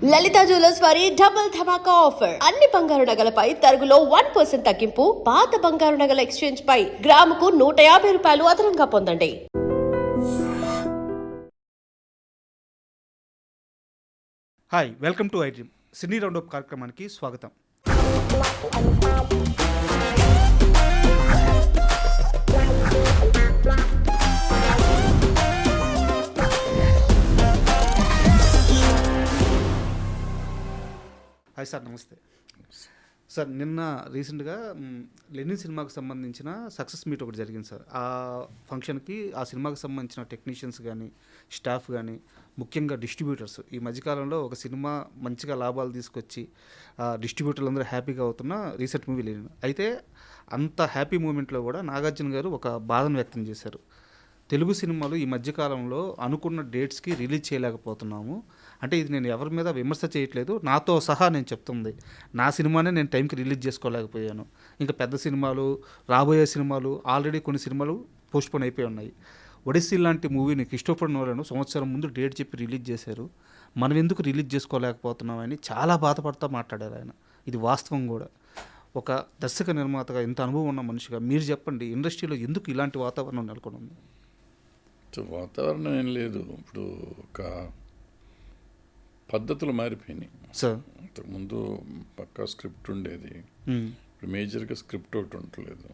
లలిత jewellers వారి double ధమాకా offer. అన్ని బంగారు నగలపై తరుగులో 1% తగ్గింపు. పాత బంగారు నగల ఎక్స్చేంజ్ పై గ్రాముకు 150 రూపాయలు అదనంగా పొందండి. Hi, welcome to iDream. Cine roundup కార్యక్రమానికి స్వాగతం. హాయ్ సార్, నమస్తే సార్. నిన్న రీసెంట్గా లెనిన్ సినిమాకు సంబంధించిన సక్సెస్ మీట్ ఒకటి జరిగింది సార్. ఆ ఫంక్షన్కి ఆ సినిమాకి సంబంధించిన టెక్నీషియన్స్ కానీ స్టాఫ్ కానీ ముఖ్యంగా డిస్ట్రిబ్యూటర్స్ ఈ మధ్యకాలంలో ఒక సినిమా మంచిగా లాభాలు తీసుకొచ్చి డిస్ట్రిబ్యూటర్లు అందరూ హ్యాపీగా అవుతున్న రీసెంట్ మూవీ లెనిన్. అయితే అంత హ్యాపీ మూమెంట్లో కూడా నాగార్జున గారు ఒక బాధను వ్యక్తం చేశారు. తెలుగు సినిమాలు ఈ మధ్యకాలంలో అనుకున్న డేట్స్కి రిలీజ్ చేయలేకపోతున్నాము. అంటే ఇది నేను ఎవరి మీద విమర్శ చేయట్లేదు, నాతో సహా నేను చెప్తుంది. నా సినిమానే నేను టైంకి రిలీజ్ చేసుకోలేకపోయాను. ఇంకా పెద్ద సినిమాలు, రాబోయే సినిమాలు, ఆల్రెడీ కొన్ని సినిమాలు పోస్ట్పోన్ అయిపోయి ఉన్నాయి. ఒడిస్సీ లాంటి మూవీని క్రిస్టోఫర్ నోలన్ సంవత్సరం ముందు డేట్ చెప్పి రిలీజ్ చేశారు. మనం ఎందుకు రిలీజ్ చేసుకోలేకపోతున్నామని చాలా బాధపడుతూ మాట్లాడారు ఆయన. ఇది వాస్తవం కూడా. ఒక దర్శక నిర్మాతగా ఇంత అనుభవం ఉన్న మనిషిగా మీరు చెప్పండి, ఇండస్ట్రీలో ఎందుకు ఇలాంటి వాతావరణం నెలకొని ఉంది? వాతావరణం ఏం లేదు. ఇప్పుడు ఒక పద్ధతులు మారిపోయినాయి సార్. ఇంతకుముందు పక్కా స్క్రిప్ట్ ఉండేది, ఇప్పుడు మేజర్గా స్క్రిప్ట్ ఒకటి ఉండలేదు.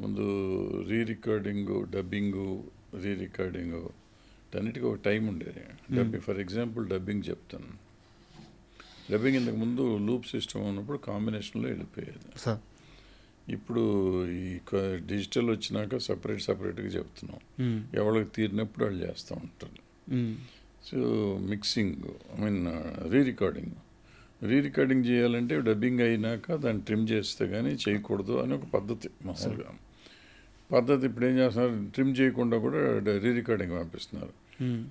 ముందు రీ రికార్డింగు, డబ్బింగు, రీ రికార్డింగు అన్నిటికీ ఒక టైం ఉండేది. డబ్బింగ్ ఫర్ ఎగ్జాంపుల్ డబ్బింగ్ చెప్తాను. డబ్బింగ్ ఇంతకుముందు లూప్ సిస్టమ్ ఉన్నప్పుడు కాంబినేషన్లో వెళ్ళిపోయేది. సార్ ఇప్పుడు ఈ డిజిటల్ వచ్చినాక సపరేట్గా చెప్తున్నాం. ఎవరికి తీరినప్పుడు వాళ్ళు చేస్తూ ఉంటారు. సో మిక్సింగ్, రీ రికార్డింగ్ చేయాలంటే డబ్బింగ్ అయినాక దాన్ని ట్రిమ్ చేస్తే కానీ చేయకూడదు అని ఒక పద్ధతి. మామూలుగా పద్ధతి ఇప్పుడు ఏం చేస్తున్నారు, ట్రిమ్ చేయకుండా కూడా రీ రికార్డింగ్ పంపిస్తున్నారు.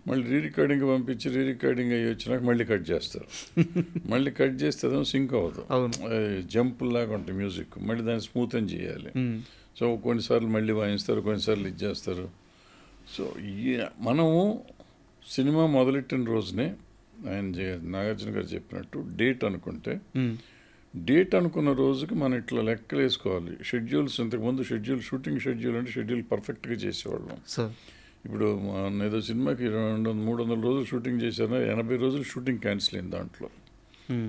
మళ్ళీ రీ రికార్డింగ్ అయ్యి వచ్చినాక మళ్ళీ కట్ చేస్తారు. మళ్ళీ కట్ చేస్తే అదేమో సింక్ అవ్వదు, జంప్ లాగా ఉంటుంది మ్యూజిక్. మళ్ళీ దాన్ని స్మూత్ అని చేయాలి. సో కొన్నిసార్లు మళ్ళీ వాయిస్తారు, కొన్నిసార్లు ఇది చేస్తారు. సో మనము సినిమా మొదలెట్టిన రోజునే ఆయన నాగార్జున గారు చెప్పినట్టు డేట్ అనుకుంటే, డేట్ అనుకున్న రోజుకి మనం ఇట్లా లెక్కలు వేసుకోవాలి. షెడ్యూల్స్, ఇంతకుముందు షూటింగ్ షెడ్యూల్ అంటే షెడ్యూల్ పర్ఫెక్ట్గా చేసేవాళ్ళం. ఇప్పుడు ఏదో సినిమాకి 300 రోజులు షూటింగ్ చేశారు, 80 రోజులు షూటింగ్ క్యాన్సిల్ అయింది. దాంట్లో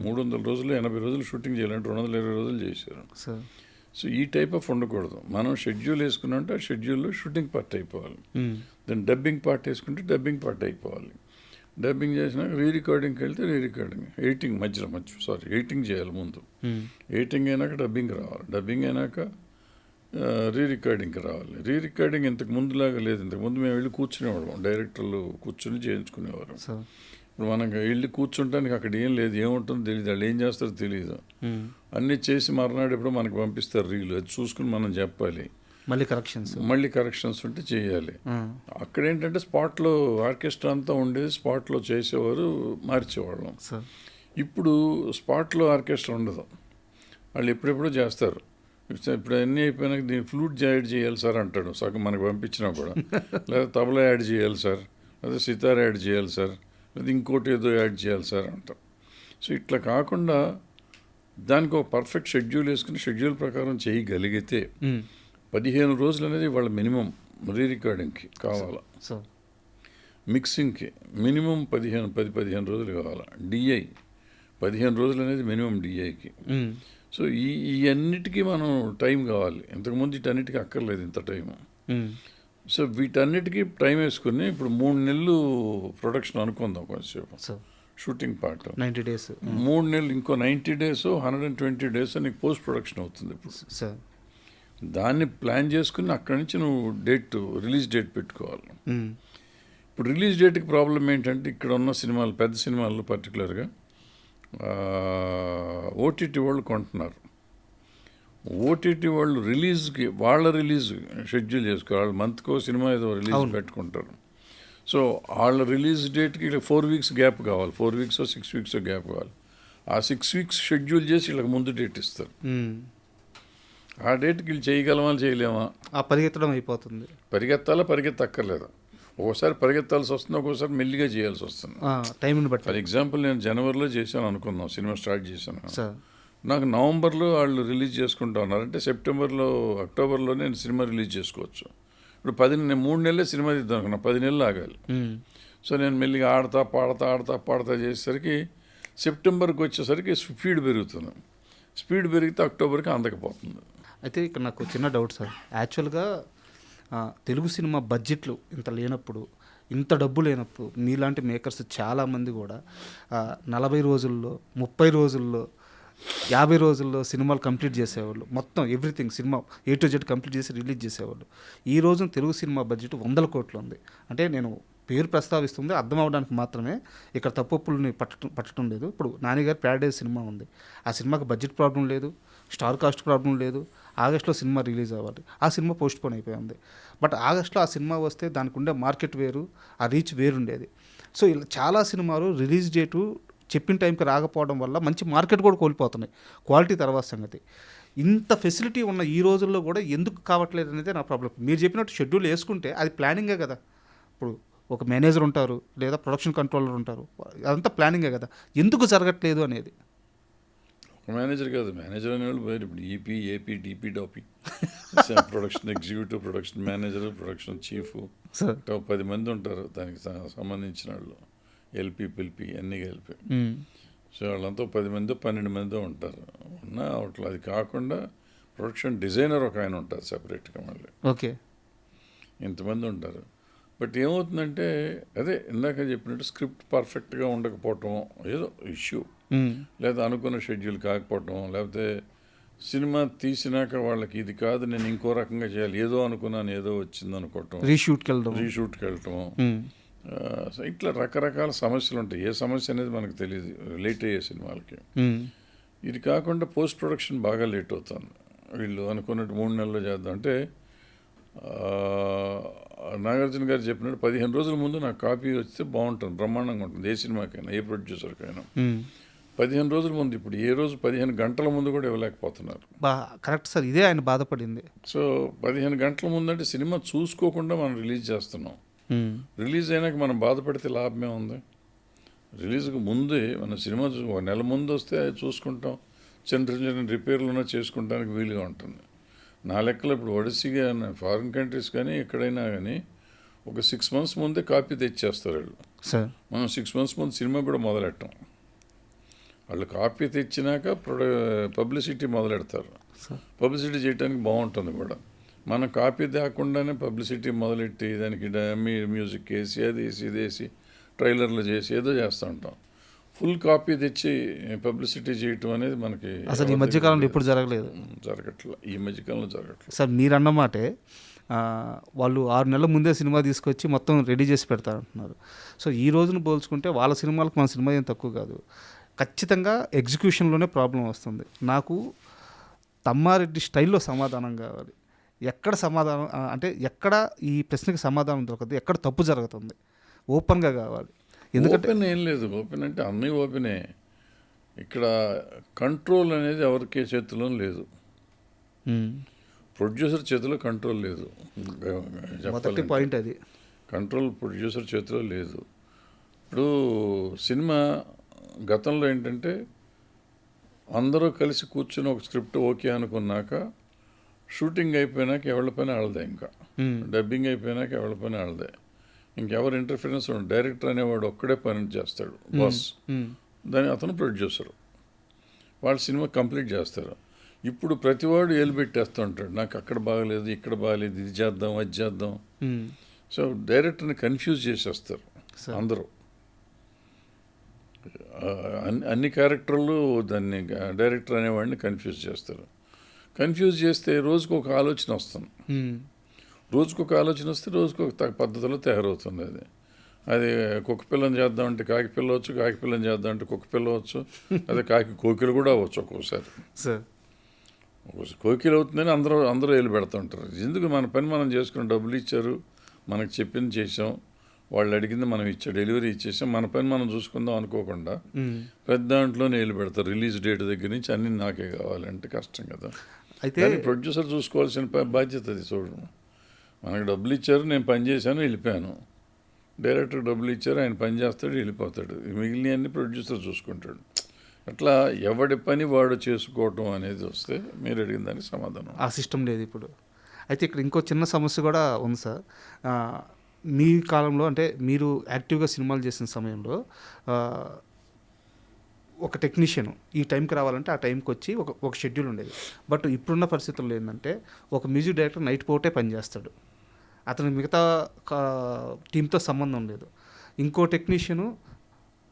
300 రోజులు 80 రోజులు షూటింగ్ చేయాలంటే 220 రోజులు చేశారు. సో ఈ టైప్ ఆఫ్ ఉండకూడదు. మనం షెడ్యూల్ వేసుకున్నామంటే ఆ షెడ్యూల్లో షూటింగ్ పార్ట్ అయిపోవాలి. దాన్ని డబ్బింగ్ పార్ట్ వేసుకుంటే డబ్బింగ్ పార్ట్ అయిపోవాలి. డబ్బింగ్ చేసినాక రీ రికార్డింగ్కి వెళ్తే రీ రికార్డింగ్, ఎడిటింగ్ చేయాలి ముందు. ఎడిటింగ్ అయినాక డబ్బింగ్ రావాలి, డబ్బింగ్ అయినాక రీ రికార్డింగ్కి రావాలి. రీ రికార్డింగ్ ఇంతకు ముందులాగా లేదు. ఇంతకుముందు మేము వెళ్ళి కూర్చునేవాళ్ళం, డైరెక్టర్లు కూర్చొని చేయించుకునేవారు. ఇప్పుడు మనం వెళ్ళి కూర్చుంటానికి అక్కడ ఏం లేదు, ఏముంటుందో తెలియదు, వాళ్ళు ఏం చేస్తారో తెలియదు. అన్నీ చేసి మర్నాడు ఎప్పుడో మనకు పంపిస్తారు రీలు, అది చూసుకుని మనం చెప్పాలి. మళ్ళీ కరెక్షన్స్ ఉంటే చేయాలి. అక్కడ ఏంటంటే స్పాట్లో ఆర్కెస్ట్రా అంతా ఉండేది, స్పాట్లో చేసేవారు, మార్చేవాళ్ళం. ఇప్పుడు స్పాట్లో ఆర్కెస్ట్రా ఉండదు, వాళ్ళు ఎప్పుడెప్పుడో చేస్తారు. ఇప్పుడు అన్నీ అయిపోయినాక దీన్ని ఫ్లూట్ యాడ్ చేయాలి సార్ అంటాడు సగం మనకు పంపించినా కూడా. లేదా తబలా యాడ్ చేయాలి సార్, లేదా సితార్ యాడ్ చేయాలి సార్, లేదా ఇంకోటి ఏదో యాడ్ చేయాలి సార్ అంటాం. సో ఇట్లా కాకుండా దానికి ఒక పర్ఫెక్ట్ షెడ్యూల్ వేసుకుని షెడ్యూల్ ప్రకారం చేయగలిగితే 15 రోజులు అనేది వాళ్ళ మినిమం రీ రికార్డింగ్కి కావాలా, మిక్సింగ్కి మినిమం 10-15 రోజులు కావాలా, డిఐ 15 రోజులు అనేది మినిమం డిఐకి. సో ఈ అన్నిటికీ మనం టైం కావాలి. ఇంతకుముందు వీటన్నిటికీ అక్కర్లేదు ఇంత టైము. సో వీటన్నిటికీ టైం వేసుకుని ఇప్పుడు 3 నెలలు ప్రొడక్షన్ అనుకుందాం కొంచెంసేపు, షూటింగ్ పార్ట్ 90 డేస్, 3 నెలలు, ఇంకో 90 డేస్ 120 డేస్ నీకు పోస్ట్ ప్రొడక్షన్ అవుతుంది. ఇప్పుడు దాన్ని ప్లాన్ చేసుకుని అక్కడి నుంచి నువ్వు రిలీజ్ డేట్ పెట్టుకోవాలి. ఇప్పుడు రిలీజ్ డేట్కి ప్రాబ్లం ఏంటంటే, ఇక్కడ ఉన్న సినిమాలు, పెద్ద సినిమాల్లో పర్టికులర్గా ఓటీటీ వాళ్ళు కొంటున్నారు. ఓటీటీ వాళ్ళు వాళ్ళ రిలీజ్ షెడ్యూల్ చేసుకోవాలి. వాళ్ళ మంత్కో సినిమా ఏదో రిలీజ్ పెట్టుకుంటారు. సో వాళ్ళ రిలీజ్ డేట్కి 4 వీక్స్ గ్యాప్ కావాలి, 4 వీక్స్ 6 వీక్స్ గ్యాప్ కావాలి. ఆ 6 వీక్స్ షెడ్యూల్ చేసి వీళ్ళకి ముందు డేట్ ఇస్తారు. ఆ డేట్కి వీళ్ళు చేయగలమా చేయలేమా, పరిగెత్తడం అయిపోతుంది. పరిగెత్తక్కర్లేదు. ఒక్కోసారి పరిగెత్తాల్సి వస్తుంది, ఒక్కోసారి మెల్లిగా చేయాల్సి వస్తుంది. టైంని బట్టి ఫర్ ఎగ్జాంపుల్ నేను జనవరిలో చేశాను అనుకుందాం, సినిమా స్టార్ట్ చేశాను. సార్. నాకు నవంబర్లో వాళ్ళు రిలీజ్ చేసుకుంటా ఉన్నారు అంటే సెప్టెంబర్లో అక్టోబర్లో నేను సినిమా రిలీజ్ చేసుకోవచ్చు. ఇప్పుడు 3 నెలలే సినిమా తీద్దాం అనుకున్నా, 10 నెలలు ఆగాలి. సో నేను మెల్లిగా ఆడతా పాడతా చేసేసరికి సెప్టెంబర్కి వచ్చేసరికి స్పీడ్ పెరుగుతుంది. స్పీడ్ పెరిగితే అక్టోబర్కి అందకపోతుంది. అయితే ఇక్కడ నాకు చిన్న డౌట్ సార్. యాక్చువల్గా తెలుగు సినిమా బడ్జెట్లు ఇంత లేనప్పుడు, ఇంత డబ్బు లేనప్పుడు మీలాంటి మేకర్స్ చాలామంది కూడా 40 రోజుల్లో, 30 రోజుల్లో, 50 రోజుల్లో సినిమాలు కంప్లీట్ చేసేవాళ్ళు. మొత్తం everything cinema A to Z complete చేసి రిలీజ్ చేసేవాళ్ళు. ఈ రోజున తెలుగు సినిమా బడ్జెట్ 100 కోట్లు ఉంది. అంటే నేను పేరు ప్రస్తావిస్తుంది అర్థం అవడానికి మాత్రమే, ఇక్కడ తప్పుల్ని పట్టడం లేదు. ఇప్పుడు నానిగారి ప్యారడైజ్ సినిమా ఉంది, ఆ సినిమాకి బడ్జెట్ ప్రాబ్లం లేదు, స్టార్ కాస్ట్ ప్రాబ్లం లేదు. ఆగస్టులో సినిమా రిలీజ్ అవ్వాలి, ఆ సినిమా పోస్ట్ పోన్ అయిపోయింది. బట్ ఆగస్టులో ఆ సినిమా వస్తే దానికి ఉండే మార్కెట్ వేరు, ఆ రీచ్ వేరుండేది. సో ఇలా చాలా సినిమాలు రిలీజ్ డేటు చెప్పిన టైంకి రాకపోవడం వల్ల మంచి మార్కెట్ కూడా కోల్పోతున్నాయి. క్వాలిటీ తర్వాత సంగతి. ఇంత ఫెసిలిటీ ఉన్న ఈ రోజుల్లో కూడా ఎందుకు కావట్లేదు అనేది నా ప్రాబ్లం. మీరు చెప్పినట్టు షెడ్యూల్ వేసుకుంటే అది ప్లానింగే కదా. ఇప్పుడు ఒక మేనేజర్ ఉంటారు, లేదా ప్రొడక్షన్ కంట్రోలర్ ఉంటారు, అదంతా ప్లానింగే కదా. ఎందుకు జరగట్లేదు అనేది. ఒక మేనేజర్ కాదు, మేనేజర్ అనేవాళ్ళు పోయారు. ఇప్పుడు EP, AP, DP, DOP, production executive, production manager, production chief, 10 మంది ఉంటారు దానికి సంబంధించిన వాళ్ళు. ఎల్పి, పిల్పి అన్నీ కలిపి. సో వాళ్ళంతా 10 మంది 12 మంది ఉంటారు. అట్లా అది కాకుండా ప్రొడక్షన్ డిజైనర్ ఒక ఆయన ఉంటారు సెపరేట్గా మళ్ళీ. ఓకే, ఇంతమంది ఉంటారు. బట్ ఏమవుతుందంటే అదే ఇందాక చెప్పినట్టు స్క్రిప్ట్ పర్ఫెక్ట్గా ఉండకపోవటం, ఏదో ఇష్యూ, లేదా అనుకున్న షెడ్యూల్ కాకపోవటం, లేకపోతే సినిమా తీసినాక వాళ్ళకి ఇది కాదు నేను ఇంకో రకంగా చేయాలి, ఏదో అనుకున్నాను ఏదో వచ్చింది అనుకోవటం, రీషూట్కి వెళ్ళటం, ఇట్లా రకరకాల సమస్యలు ఉంటాయి. ఏ సమస్య అనేది మనకు తెలియదు లేట్ అయ్యే సినిమాలకి. ఇది కాకుండా పోస్ట్ ప్రొడక్షన్ బాగా లేట్ అవుతుంది. వీళ్ళు అనుకున్నట్టు 3 నెలల్లో చేద్దాం అంటే, నాగార్జున గారు చెప్పినట్టు 15 రోజుల ముందు నాకు కాపీ వస్తే బాగుంటుంది, బ్రహ్మాండంగా ఉంటుంది. ఏ సినిమాకైనా, ఏ ప్రొడ్యూసర్కైనా 15 రోజుల ముందు. ఇప్పుడు ఏ రోజు 15 గంటల ముందు కూడా ఇవ్వలేకపోతున్నారు. కరెక్ట్ సార్, ఇదే ఆయన బాధపడింది. సో 15 గంటల ముందు అంటే సినిమా చూసుకోకుండా మనం రిలీజ్ చేస్తున్నాం. రిలీజ్ అయినాక మనం బాధపడితే లాభమే ఉంది. రిలీజ్కి ముందే మన సినిమా 1 నెల ముందు వస్తే అది చూసుకుంటాం, చిన్న రిపేర్లు చేసుకుంటానికి వీలుగా ఉంటుంది. నా లెక్కలో ఇప్పుడు ఒడిస్సీగా ఫారిన్ కంట్రీస్ కానీ ఎక్కడైనా కానీ ఒక 6 months ముందే కాపీ తెచ్చేస్తారు వాళ్ళు. మనం 6 months ముందు సినిమా కూడా మొదలెట్టాం. వాళ్ళు కాపీ తెచ్చినాక పబ్లిసిటీ మొదలెడతారు. పబ్లిసిటీ చేయడానికి బాగుంటుంది కూడా. మనం కాపీ తేకుండానే పబ్లిసిటీ మొదలెట్టి దానికి మ్యూజిక్ వేసి అది వేసి ఇది వేసి ట్రైలర్లు చేసి ఏదో చేస్తూ ఉంటాం. ఫుల్ కాపీ తెచ్చి పబ్లిసిటీ చేయటం అనేది మనకి అసలు ఈ మధ్యకాలంలో ఇప్పుడు జరగలేదు, జరగట్లేదు. ఈ మధ్యకాలంలో జరగట్లేదు సార్. మీరు అన్నమాటే వాళ్ళు 6 నెలల ముందే సినిమా తీసుకొచ్చి మొత్తం రెడీ చేసి పెడతారంటున్నారు. సో ఈ రోజును పోల్చుకుంటే వాళ్ళ సినిమాలకు మన సినిమా ఏం తక్కువ కాదు. ఖచ్చితంగా ఎగ్జిక్యూషన్లోనే ప్రాబ్లం వస్తుంది. నాకు తమ్మారెడ్డి స్టైల్లో సమాధానం కావాలి. ఎక్కడ సమాధానం అంటే ఎక్కడ ఈ ప్రశ్నకి సమాధానం దొరకదు, ఎక్కడ తప్పు జరుగుతుంది, ఓపెన్గా కావాలి. ఎందుకంటే ఓపెన్ ఏం లేదు, ఓపెన్ అంటే అన్నీ ఓపెనే. ఇక్కడ కంట్రోల్ అనేది ఎవరికి చేతిలో లేదు. ప్రొడ్యూసర్ చేతిలో కంట్రోల్ లేదు. మొదటి పాయింట్ అది. కంట్రోల్ ప్రొడ్యూసర్ చేతిలో లేదు. ఇప్పుడు సినిమా గతంలో ఏంటంటే అందరూ కలిసి కూర్చుని ఒక స్క్రిప్ట్ ఓకే అనుకున్నాక షూటింగ్ అయిపోయినాక ఎవరి పైన ఆడదే, ఇంకా డబ్బింగ్ అయిపోయినాక ఎవరి పైన ఆడదే, ఇంకెవరు ఇంటర్ఫిరెన్స్ ఉండదు. డైరెక్టర్ అనేవాడు ఒక్కడే పని చేస్తాడు, బాస్. దాని అతను ప్రొడ్యూసర్, వాళ్ళు సినిమా కంప్లీట్ చేస్తారు. ఇప్పుడు ప్రతివాడు ఏలు పెట్టేస్తూ ఉంటాడు, నాకు అక్కడ బాగలేదు, ఇక్కడ బాగలేదు, ఇది చేద్దాం అది చేద్దాం. సో డైరెక్టర్ని కన్ఫ్యూజ్ చేసేస్తారు అందరూ. అన్ని క్యారెక్టర్లు దాన్ని డైరెక్టర్ అనేవాడిని కన్ఫ్యూజ్ చేస్తారు. కన్ఫ్యూజ్ చేస్తే రోజుకు ఒక ఆలోచన వస్తుంది. రోజుకు ఒక ఆలోచన వస్తే రోజుకు ఒక పద్ధతిలో తయారవుతుంది. అది కుక్క పిల్లని చేద్దామంటే కాకి పిల్ల అవచ్చు, కాకి పిల్లని చేద్దామంటే కుక్క పిల్ల అవచ్చు, అదే కాకి కోకిలు కూడా అవ్వచ్చు. ఒక్కోసారి కోకిలు అవుతుందని అందరూ వెళ్ళి పెడుతూ ఉంటారు. ఎందుకు మన పని మనం చేసుకుని డబ్బులు ఇచ్చారు, మనకు చెప్పింది చేసాం, వాళ్ళు అడిగింది మనం డెలివరీ ఇచ్చేసాం, మన పని మనం చూసుకుందాం అనుకోకుండా పెద్ద దాంట్లోనే వెళ్ళి పెడతారు. రిలీజ్ డేట్ దగ్గర నుంచి అన్ని నాకే కావాలంటే కష్టం కదా. అయితే ప్రొడ్యూసర్ చూసుకోవాల్సిన బాధ్యత అది. చూడడం, మనకు డబ్బులు ఇచ్చారు, నేను పని చేశాను, వెళ్ళిపోయాను, డైరెక్టర్ డబ్బులు ఇచ్చారు, ఆయన పని చేస్తాడు, వెళ్ళిపోతాడు. మిగిలినవన్నీ ప్రొడ్యూసర్ చూసుకుంటాడు. అట్లా ఎవడి పని వాడు చేసుకోవటం అనేది వస్తే మీరు అడిగిన దానికి సమాధానం. ఆ సిస్టమ్ లేదు ఇప్పుడు. అయితే ఇక్కడ ఇంకో చిన్న సమస్య కూడా ఉంది సార్. మీ కాలంలో అంటే మీరు యాక్టివ్గా సినిమాలు చేసిన సమయంలో ఒక టెక్నీషియన్ ఈ టైంకి రావాలంటే ఆ టైంకి వచ్చి ఒక షెడ్యూల్ ఉండేది. బట్ ఇప్పుడున్న పరిస్థితుల్లో ఏంటంటే ఒక మ్యూజిక్ డైరెక్టర్ నైట్ పూటే పనిచేస్తాడు, అతను మిగతా టీంతో సంబంధం లేదు. ఇంకో టెక్నీషియను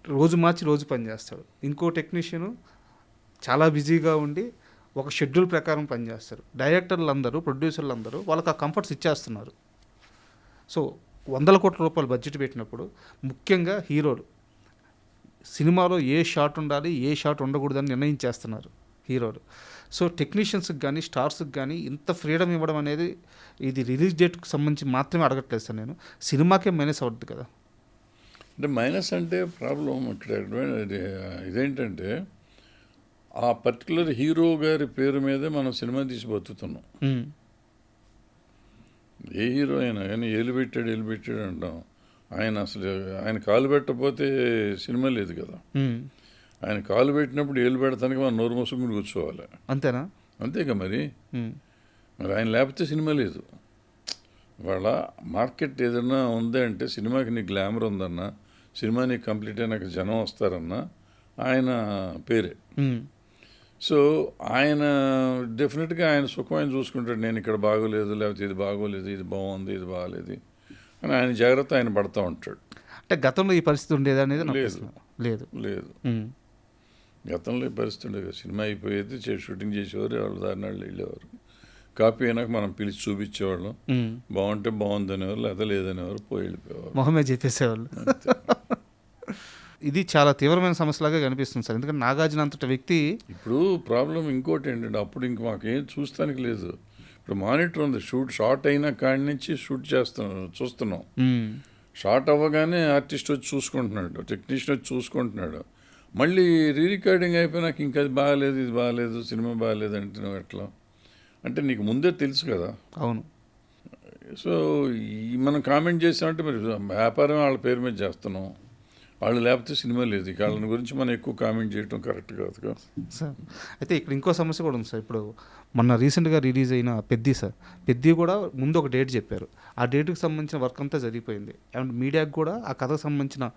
రోజు మార్చి రోజు పనిచేస్తాడు. ఇంకో టెక్నీషియను చాలా బిజీగా ఉండి ఒక షెడ్యూల్ ప్రకారం పనిచేస్తారు. డైరెక్టర్లు అందరూ, ప్రొడ్యూసర్లు అందరూ వాళ్ళకి ఆ కంఫర్ట్స్ ఇచ్చేస్తున్నారు. సో 100 కోట్ల రూపాయలు బడ్జెట్ పెట్టినప్పుడు ముఖ్యంగా హీరోలు సినిమాలో ఏ షాట్ ఉండాలి, ఏ షాట్ ఉండకూడదని నిర్ణయించేస్తున్నారు హీరోలు. సో టెక్నీషియన్స్కి కానీ స్టార్స్కి కానీ ఇంత ఫ్రీడమ్ ఇవ్వడం అనేది ఇది రిలీజ్ డేట్కి సంబంధించి మాత్రమే అడగట్లేదు సార్ నేను, సినిమాకే మైనస్ అవుతుంది కదా. అంటే మైనస్ అంటే ప్రాబ్లం ఇక్కడ ఇదేంటంటే ఆ పర్టికులర్ హీరో గారి పేరు మీదే మనం సినిమా తీసి బతుకుతున్నాం. ఏ హీరో అయినా కానీ ఏలు పెట్టాడు అంటాం. ఆయన అసలు ఆయన కాలు పెట్టకపోతే సినిమా లేదు కదా. ఆయన కాలు పెట్టినప్పుడు ఏలు పెడతానికి మనం నోరు మూసుకుని కూర్చోవాలి. అంతేనా? అంతేగా మరి. మరి ఆయన లేకపోతే సినిమా లేదు. వాళ్ళ మార్కెట్ ఏదన్నా ఉంది అంటే సినిమాకి నీకు గ్లామర్ ఉందన్నా, సినిమా నీకు కంప్లీట్ అయినాక జనం వస్తారన్నా ఆయన పేరే. సో ఆయన డెఫినెట్గా ఆయన సుఖం ఆయన చూసుకుంటాడు. నేను ఇక్కడ బాగోలేదు, లేకపోతే ఇది బాగోలేదు, ఇది బాగుంది, ఇది బాగలేదు అని ఆయన జాగ్రత్త ఆయన పడతా ఉంటాడు. అంటే గతంలో ఈ పరిస్థితి ఉండేది అనేది లేదు. గతంలో ఈ పరిస్థితి ఉండేది. సినిమా అయిపోయేది, షూటింగ్ చేసేవారు, వాళ్ళు దారిని వాళ్ళు వెళ్ళేవారు. కాపీ అయినాక మనం పిలిచి చూపించేవాళ్ళం. బాగుంటే బాగుంది అనేవారు, లేదా లేదనేవారు, పోయి వెళ్ళిపోయేవారు, మొహమే చెప్పేసేవాళ్ళు. ఇది చాలా తీవ్రమైన సమస్యలాగా కనిపిస్తుంది సార్. ఎందుకంటే నాగార్జున అంతటి వ్యక్తి. ఇప్పుడు ప్రాబ్లం ఇంకోటి ఏంటంటే అప్పుడు ఇంక మాకేం చూస్తానికి లేదు. ఇప్పుడు మానిటర్ ఉంది, షార్ట్ అయిన కాడి నుంచి షూట్ చూస్తున్నాం. షార్ట్ అవ్వగానే ఆర్టిస్ట్ వచ్చి చూసుకుంటున్నాడు, టెక్నీషియన్ వచ్చి చూసుకుంటున్నాడు. మళ్ళీ రీ రికార్డింగ్ అయిపోయినాక ఇంకా అది బాగాలేదు, ఇది బాగాలేదు, సినిమా బాగాలేదు అంటే నువ్వు ఎట్లా అంటే నీకు ముందే తెలుసు కదా. అవును. సో మనం కామెంట్ చేసామంటే మరి వ్యాపారం వాళ్ళ పేరు మీద చేస్తున్నాం, వాళ్ళు లేకపోతే సినిమా లేదు. ఇక వాళ్ళని గురించి మనం ఎక్కువ కామెంట్ చేయడం కరెక్ట్ కాదు కదా సార్. అయితే ఇక్కడ ఇంకో సమస్య కూడా ఉంది సార్. ఇప్పుడు మొన్న రీసెంట్గా రిలీజ్ అయిన పెద్ది సార్, పెద్ది కూడా ముందు ఒక డేట్ చెప్పారు. ఆ డేట్కి సంబంధించిన వర్క్ అంతా జరిగిపోయింది. అండ్ మీడియాకి కూడా ఆ కథకు సంబంధించిన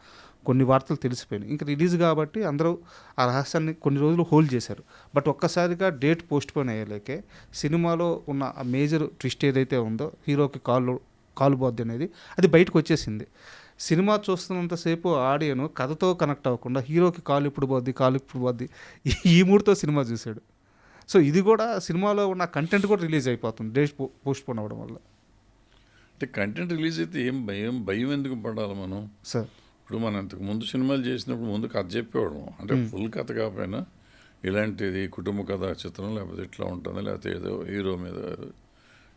కొన్ని వార్తలు తెలిసిపోయినాయి. ఇంకా రిలీజ్ కాబట్టి అందరూ ఆ రహస్యాన్ని కొన్ని రోజులు హోల్డ్ చేశారు. బట్ ఒక్కసారిగా డేట్ పోస్ట్ పోన్ అయ్యేలేకే సినిమాలో ఉన్న ఆ మేజర్ ట్విస్ట్ ఏదైతే ఉందో, హీరోకి కాలు బోద్ది అనేది, అది బయటకు వచ్చేసింది. సినిమా చూస్తున్నంతసేపు ఆడియను కథతో కనెక్ట్ అవ్వకుండా హీరోకి కాలు ఇప్పుడు పోద్ది ఈ మూడుతో సినిమా చూశాడు. సో ఇది కూడా సినిమాలో ఉన్న కంటెంట్ కూడా రిలీజ్ అయిపోతుంది డేట్ పోస్ట్ పోన్ అవ్వడం వల్ల. అంటే కంటెంట్ రిలీజ్ అయితే ఏం భయం ఎందుకు పడాలి మనం సార్? ఇప్పుడు మనం ఇంతకు ముందు సినిమాలు చేసినప్పుడు ముందు కథ చెప్పేవాడు. అంటే ఫుల్ కథ కాకపోయినా ఇలాంటిది కుటుంబ కథా చిత్రం, లేకపోతే ఇట్లా ఉంటుంది, లేకపోతే ఏదో హీరో మీద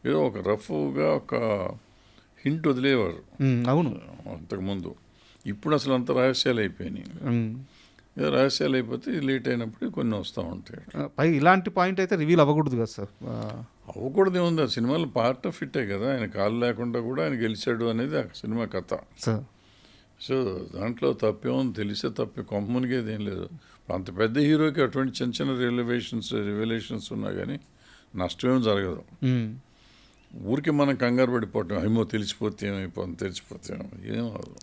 ఏదో ఒక రఫ్గా ఒక హింట్ వదిలేవారు. అవును, అంతకుముందు. ఇప్పుడు అసలు అంత రహస్యాలు అయిపోయినాయి. ఏదో రహస్యాలు అయిపోతే లేట్ అయినప్పుడు కొన్ని వస్తూ ఉంటాయి. పై ఇలాంటి పాయింట్ అయితే రివీల్ అవ్వకూడదు కదా సార్? అవ్వకూడదు ఏముంది, ఆ సినిమాలో పార్ట్ ఆఫ్ ఇట్టే కదా. ఆయన కాలు లేకుండా కూడా ఆయన గెలిచాడు అనేది ఆ సినిమా కథ సార్. సో దాంట్లో తప్పేమో తెలిసే తప్పే కొంపమునిగేది ఏం లేదు. అంత పెద్ద హీరోకి అటువంటి చిన్న చిన్న రివలేషన్స్ ఉన్నా కానీ నష్టమేం జరగదు. ఊరికి మనం కంగారు పడిపోవటం, ఏమో తెలిసిపోతే ఏం అవ్వదు.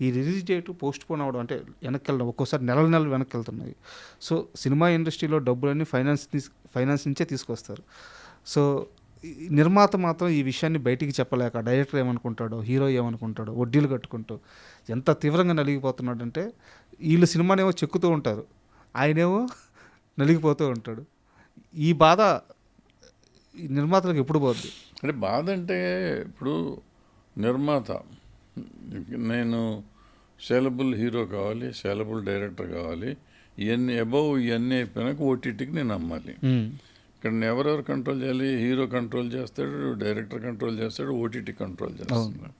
ఈ రిలీజ్ డేట్ పోస్ట్ పోన్ అవ్వడం అంటే వెనక్కి వెళ్ళడం, ఒక్కోసారి నెలలు వెనక్కి వెళ్తున్నాయి. సో సినిమా ఇండస్ట్రీలో డబ్బులన్నీ ఫైనాన్స్ నుంచే తీసుకొస్తారు. సో నిర్మాత మాత్రం ఈ విషయాన్ని బయటికి చెప్పలేక డైరెక్టర్ ఏమనుకుంటాడో, హీరో ఏమనుకుంటాడో, వడ్డీలు కట్టుకుంటూ ఎంత తీవ్రంగా నలిగిపోతున్నాడంటే, వీళ్ళు సినిమానేమో చెక్కుతూ ఉంటారు, ఆయనేమో నలిగిపోతూ ఉంటాడు. ఈ బాధ ఈ నిర్మాతలకు ఎప్పుడు పోద్ది? అంటే బాధ అంటే ఇప్పుడు నిర్మాత, నేను సేలబుల్ హీరో కావాలి, సేలబుల్ డైరెక్టర్ కావాలి, ఇవన్నీ అయిపోయినాక ఓటీటీకి నేను అమ్మాలి. ఇక్కడ ఎవరెవరు కంట్రోల్ చేయాలి? హీరో కంట్రోల్ చేస్తాడు, డైరెక్టర్ కంట్రోల్ చేస్తాడు, ఓటీటీ కంట్రోల్ చేస్తాడు.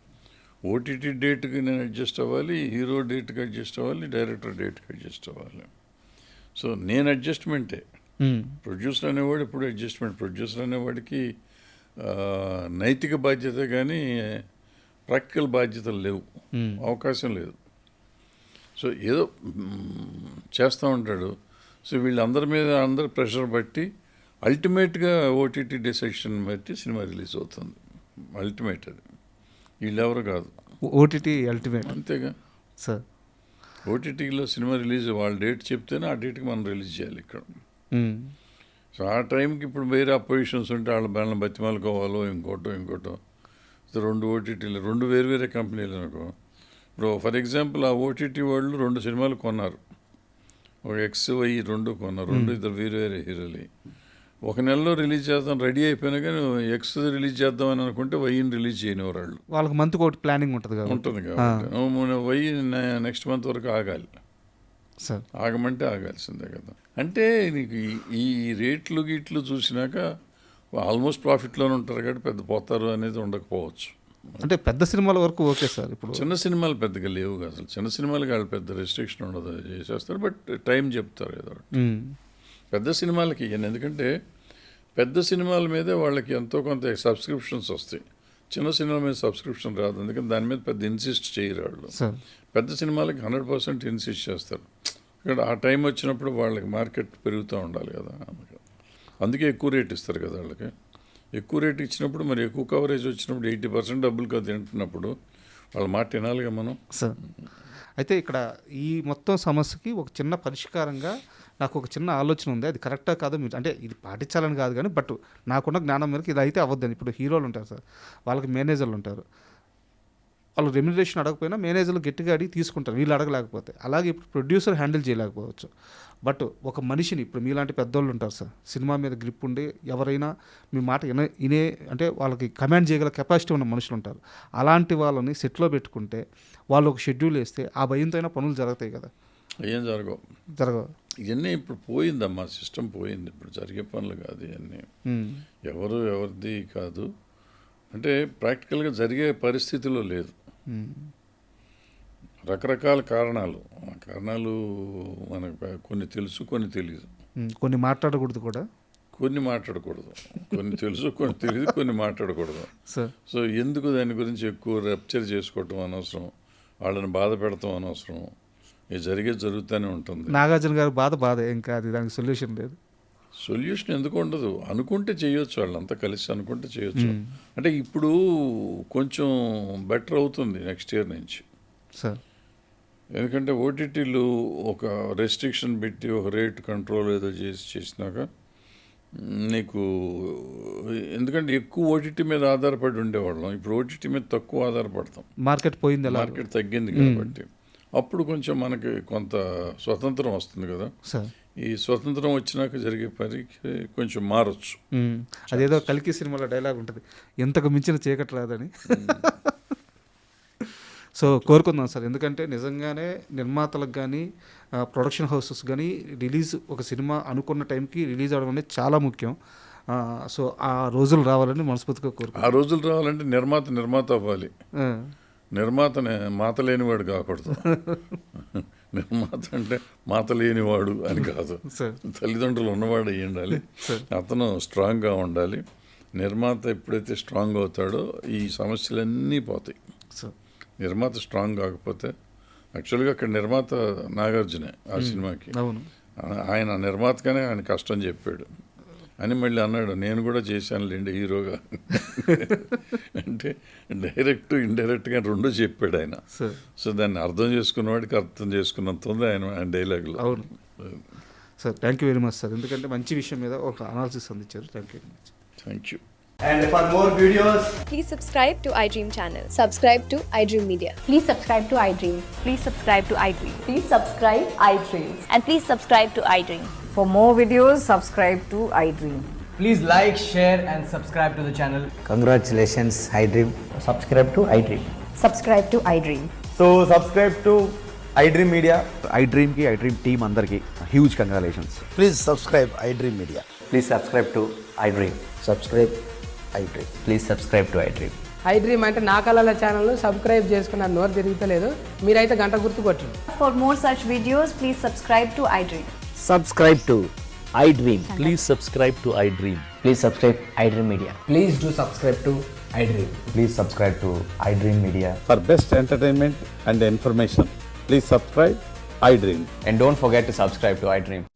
ఓటీటీ డేట్కి నేను అడ్జస్ట్ అవ్వాలి, హీరో డేట్కి అడ్జస్ట్ అవ్వాలి, డైరెక్టర్ డేట్కి అడ్జస్ట్ అవ్వాలి. సో నేను అడ్జస్ట్మెంటే. ప్రొడ్యూసర్ అనేవాడు ఇప్పుడు అడ్జస్ట్మెంట్. ప్రొడ్యూసర్ అనేవాడికి నైతిక బాధ్యత కానీ ప్రాక్టికల్ బాధ్యతలు లేవు, అవకాశం లేదు. సో ఏదో చేస్తూ ఉంటాడు. సో వీళ్ళందరి మీద అందరి ప్రెషర్ బట్టి అల్టిమేట్గా ఓటీటీ డిసిషన్ బట్టి సినిమా రిలీజ్ అవుతుంది. అల్టిమేట్ అది, వీళ్ళెవరు కాదు. ఓటీటీ అల్టిమేట్ అంతేగా సార్. ఓటీటీలో సినిమా రిలీజ్ వాళ్ళ డేట్ చెప్తేనే ఆ డేట్కి మనం రిలీజ్ చేయాలి ఇక్కడ. సో ఆ టైంకి ఇప్పుడు వేరే అపోజిషన్స్ ఉంటే వాళ్ళని బతిమాలుకోవాలో ఇంకోటో. సో 2 ఓటీటీలు 2 వేరే కంపెనీలు అనుకో. ఇప్పుడు ఫర్ ఎగ్జాంపుల్ ఆ ఓటీటీ వాళ్ళు 2 సినిమాలు కొన్నారు, ఒక XY 2 కొన్నారు, 2 ఇద్దరు వేరే హీరోలు. 1 నెలలో రిలీజ్ చేద్దాం రెడీ అయిపోయినా కానీ X రిలీజ్ చేద్దామని అనుకుంటే వైని రిలీజ్ చేయని వాళ్ళు. వాళ్ళకి మంత్కి ఒకటి ప్లానింగ్ ఉంటుంది కాబట్టి వై నెక్స్ట్ మంత్ వరకు ఆగాలి సార్. ఆగమంటే ఆగాల్సిందే కదా. అంటే నీకు ఈ రేట్లు గీట్లు చూసినాక ఆల్మోస్ట్ ప్రాఫిట్లోనే ఉంటారు కాబట్టి పెద్ద పోతారు అనేది ఉండకపోవచ్చు. అంటే పెద్ద సినిమాల వరకు ఓకే సార్. ఇప్పుడు చిన్న సినిమాలు పెద్దగా లేవు అసలు. చిన్న సినిమాలకి వాళ్ళు పెద్ద రెస్ట్రిక్షన్ ఉండదు, చేసేస్తారు. బట్ టైం చెప్తారు ఏదో. పెద్ద సినిమాలకి ఎందుకంటే పెద్ద సినిమాల మీదే వాళ్ళకి ఎంతో కొంత సబ్స్క్రిప్షన్స్ వస్తాయి. చిన్న సినిమాల మీద సబ్స్క్రిప్షన్ రాదు, అందుకని దాని మీద పెద్ద ఇన్సిస్ట్ చేయరు వాళ్ళు. పెద్ద సినిమాలకి 100% ఇన్సిస్ట్ చేస్తారు. ఇక్కడ ఆ టైం వచ్చినప్పుడు వాళ్ళకి మార్కెట్ పెరుగుతూ ఉండాలి కదా, అందుకే ఎక్కువ రేట్ ఇస్తారు కదా వాళ్ళకి. ఎక్కువ రేట్ ఇచ్చినప్పుడు మరి ఎక్కువ కవరేజ్ వచ్చినప్పుడు 80% డబ్బులు కదా తింటున్నప్పుడు వాళ్ళ మాట వినాలిగా మనం. సార్ అయితే ఇక్కడ ఈ మొత్తం సమస్యకి ఒక చిన్న పరిష్కారంగా నాకు ఒక చిన్న ఆలోచన ఉంది. అది కరెక్టా కాదో మీరు అంటే ఇది పాటించాలని కాదు కానీ బట్ నాకున్న జ్ఞానం మేరకు ఇది అయితే అవ్వద్దని. ఇప్పుడు హీరోలు ఉంటారు సార్, వాళ్ళకి మేనేజర్లు ఉంటారు. వాళ్ళు రెమ్యునరేషన్ అడగకపోయినా మేనేజర్లు గట్టిగా అడిగి తీసుకుంటారు, వీళ్ళు అడగలేకపోతే. అలాగే ఇప్పుడు ప్రొడ్యూసర్ హ్యాండిల్ చేయలేకపోవచ్చు. బట్ ఒక మనిషిని ఇప్పుడు మీలాంటి పెద్దోళ్ళు ఉంటారు సార్, సినిమా మీద గ్రిప్ ఉండి ఎవరైనా మీ మాట వినే అంటే వాళ్ళకి కమాండ్ చేయగల కెపాసిటీ ఉన్న మనుషులు ఉంటారు. అలాంటి వాళ్ళని సెట్లో పెట్టుకుంటే వాళ్ళు ఒక షెడ్యూల్ వేస్తే ఆ భయంతో అయినా పనులు జరుగుతాయి కదా. ఏం జరగవు. ఇవన్నీ ఇప్పుడు పోయిందమ్మా, సిస్టమ్ పోయింది. ఇప్పుడు జరిగే పనులు కాదు ఇవన్నీ, ఎవరిది కాదు. అంటే ప్రాక్టికల్గా జరిగే పరిస్థితిలో లేదు. రకరకాల కారణాలు మనకు కొన్ని తెలుసు, కొన్ని తెలియదు. కొన్ని మాట్లాడకూడదు కూడా, కొన్ని తెలుసు, కొన్ని తెలియదు, కొన్ని మాట్లాడకూడదు. సో ఎందుకు దాని గురించి ఎక్కువ రప్చర్ చేసుకోవటం అనవసరం, వాళ్ళని బాధ పెడతాం అనవసరం. ఇది జరుగుతూనే ఉంటుంది. నాగార్జున గారు బాధ ఇంకా అది దానికి సొల్యూషన్ లేదు. సొల్యూషన్ ఎందుకు ఉండదు, అనుకుంటే చేయొచ్చు, వాళ్ళంతా కలిసి అనుకుంటే చేయొచ్చు. అంటే ఇప్పుడు కొంచెం బెటర్ అవుతుంది నెక్స్ట్ ఇయర్ నుంచి సార్. ఎందుకంటే ఓటీటీలు ఒక రెస్ట్రిక్షన్ పెట్టి ఒక రేట్ కంట్రోల్ ఏదో చేసినాక నీకు, ఎందుకంటే ఎక్కువ ఓటీటీ మీద ఆధారపడి ఉండేవాళ్ళం, ఇప్పుడు ఓటీటీ మీద తక్కువ ఆధారపడతాం. మార్కెట్ పోయింది, మార్కెట్ తగ్గింది కాబట్టి అప్పుడు కొంచెం మనకి కొంత స్వతంత్రం వస్తుంది కదా. ఈ స్వతంత్రం వచ్చినాక జరిగే పనికి కొంచెం మారచ్చు. అదేదో కల్కి సినిమాలో డైలాగ్ ఉంటుంది, ఎంతకు మించిన చీకటి రాదని. సో కోరుకుందాం సార్, ఎందుకంటే నిజంగానే నిర్మాతలకు కానీ ప్రొడక్షన్ హౌసెస్ కానీ ఒక సినిమా అనుకున్న టైంకి రిలీజ్ అవ్వడం అనేది చాలా ముఖ్యం. సో ఆ రోజులు రావాలని మనస్ఫూర్తిగా కోరుకుంటాం. ఆ రోజులు రావాలంటే నిర్మాత అవ్వాలి. నిర్మాతనే మాత లేనివాడు కాకూడదు. నిర్మాత అంటే మాత లేనివాడు అని కాదు, తల్లిదండ్రులు ఉన్నవాడు అయ్యి ఉండాలి, అతను స్ట్రాంగ్గా ఉండాలి. నిర్మాత ఎప్పుడైతే స్ట్రాంగ్ అవుతాడో ఈ సమస్యలన్నీ పోతాయి. నిర్మాత స్ట్రాంగ్ కాకపోతే, యాక్చువల్గా అక్కడ నిర్మాత నాగార్జునే ఆ సినిమాకి. ఆయన నిర్మాతగానే ఆయన కష్టం చెప్పాడు అని మళ్ళీ అన్నాడు, నేను కూడా చేశానులేండి హీరోగా. అంటే డైరెక్ట్ ఇండైరెక్ట్గా 2 చెప్పాడు ఆయన. సో దాన్ని అర్థం చేసుకున్నవాడికి అర్థం చేసుకున్నంత ఉంది ఆయన డైలాగ్లో. అవును sir, thank you very much sir, ఎందుకంటే మంచి విషయం మీద ఒక అనాలిసిస్ అందించారు. Thank you very much. Thank you. And for more videos, please subscribe to iDream channel. Subscribe to iDream Media. Please subscribe to iDream. Please subscribe to iDream. Please subscribe iDream. And please subscribe to iDream. For more videos, subscribe to iDream. please like, share and subscribe to the channel. Congratulations, iDream. Subscribe to iDream. Subscribe to iDream. So subscribe to iDream Media. iDream ki iDream team andarki huge congratulations. Please subscribe iDream Media. Please subscribe to iDream. Subscribe iDream. Please subscribe to iDream. iDream అంటే నా కళల ఛానల్ను subscribe చేసుకున్న నోరు తిరుగుతలేదు, మీరైతే గంట గుర్తు కొట్టండి. For more such videos, please subscribe to iDream. Subscribe to iDream. Please subscribe to iDream. Please subscribe iDream Media. Please do subscribe to iDream. Please subscribe to iDream Media. For best entertainment and information, please subscribe iDream. And don't forget to subscribe to iDream.